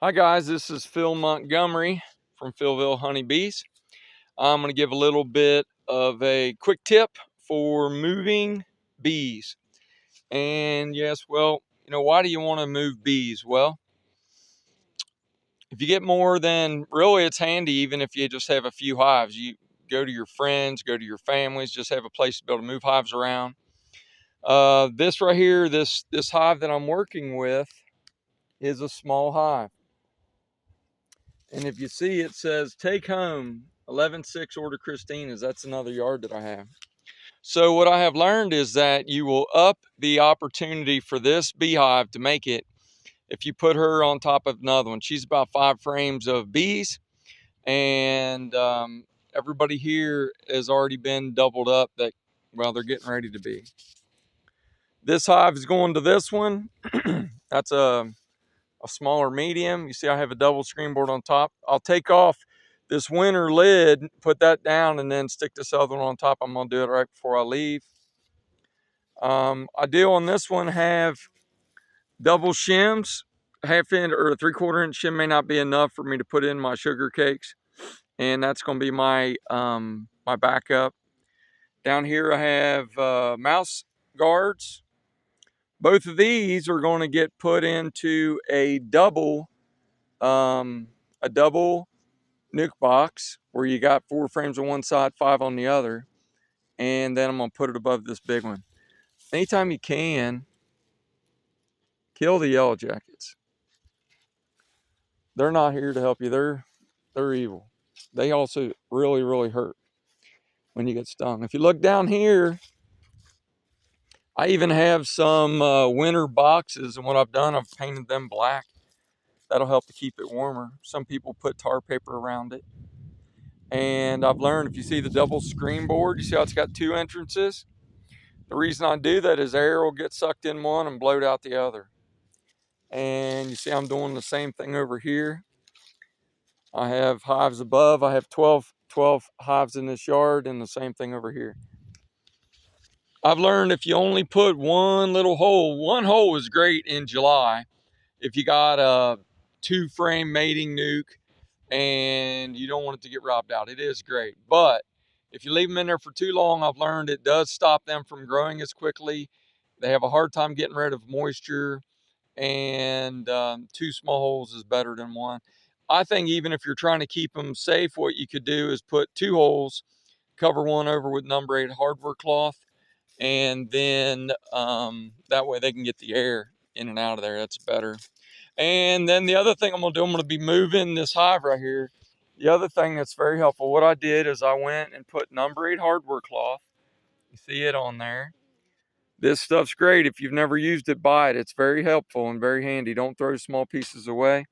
Hi guys, this is Phil Montgomery from Philville Honeybees. I'm going to give a little bit of a quick tip for moving bees. And yes, well, why do you want to move bees? Well, if you get more than, really it's handy even if you just have a few hives. You go to your friends, go to your families, just have a place to be able to move hives around. This right here, this hive that I'm working with is a small hive. And if you see, it says take home 11.6 order Christina's. That's another yard that I have. So what I have learned is that you will up the opportunity for this beehive to make it if you put her on top of another one. She's about 5 frames of bees, and everybody here has already been doubled up that, well, they're getting ready to be. This hive is going to this one. That's a smaller medium. You see I have a double screen board on top. I'll take off this winter lid, put that down, and then stick this other one on top. I'm going to do it right before I leave. I do on this one have double shims. Half inch or a 3/4 inch shim may not be enough for me to put in my sugar cakes, and that's going to be my my backup. Down here I have mouse guards. Both of these are going to get put into a double nuke box where you got 4 frames on one side, 5 on the other, and then I'm gonna put it above this big one. Anytime you can, kill the yellow jackets. They're not here to help you. They're evil. They also really hurt when you get stung. If you look down here, I even have some winter boxes, and what I've done, I've painted them black. That'll help to keep it warmer. Some people put tar paper around it. And I've learned, if you see the double screen board, you see how it's got 2 entrances? The reason I do that is air will get sucked in one and blowed out the other. And you see I'm doing the same thing over here. I have hives above. I have 12 hives in this yard, and the same thing over here. I've learned if you only put one hole is great in July. If you got a 2-frame mating nuke and you don't want it to get robbed out, it is great. But if you leave them in there for too long, I've learned it does stop them from growing as quickly. They have a hard time getting rid of moisture, and 2 small holes is better than one. I think even if you're trying to keep them safe, what you could do is put 2 holes, cover one over with number 8 hardware cloth, and then that way they can get the air in and out of there. That's better. And then the other thing I'm going to do, I'm going to be moving this hive right here. The other thing that's very helpful, what I did is I went and put number 8 hardware cloth. You see it on there. This stuff's great. If you've never used it, buy it. It's very helpful and very handy. Don't throw small pieces away.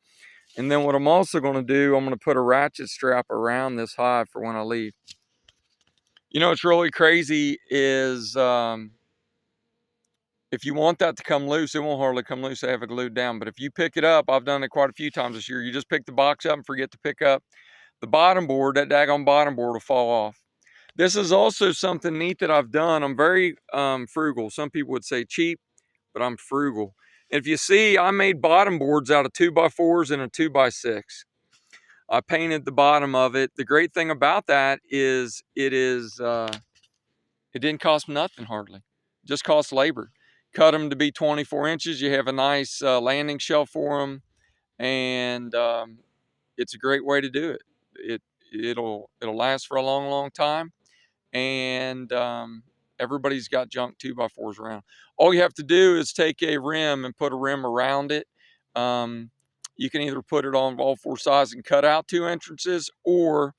And then what I'm also going to do, I'm going to put a ratchet strap around this hive for when I leave. You know, what's really crazy is if you want that to come loose, it won't hardly come loose. I have it glued down. But if you pick it up, I've done it quite a few times this year. You just pick the box up and forget to pick up the bottom board. That daggone bottom board will fall off. This is also something neat that I've done. I'm very frugal. Some people would say cheap, but I'm frugal. If you see, I made bottom boards out of 2x4s and a 2x6. I painted the bottom of it. The great thing about that is it didn't cost nothing hardly. It just cost labor. Cut them to be 24 inches. You have a nice landing shelf for them, and it's a great way to do it. It'll last for a long time, and everybody's got junk 2x4s around. All you have to do is take a rim and put a rim around it. You can either put it on all 4 sides and cut out 2 entrances, or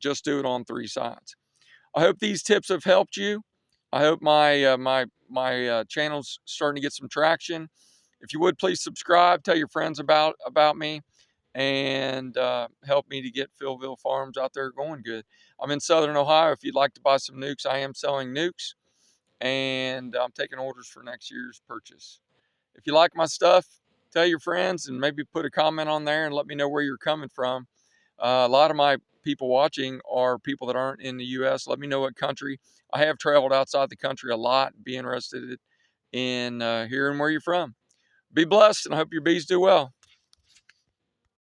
just do it on 3 sides. I hope these tips have helped you. I hope my channel's starting to get some traction. If you would, please subscribe, tell your friends about me, and help me to get Philville Farms out there going good. I'm in Southern Ohio. If you'd like to buy some nukes, I am selling nukes, and I'm taking orders for next year's purchase. If you like my stuff, tell your friends and maybe put a comment on there and let me know where you're coming from. A lot of my people watching are people that aren't in the U.S. Let me know what country. I have traveled outside the country a lot. Be interested in hearing where you're from. Be blessed, and I hope your bees do well.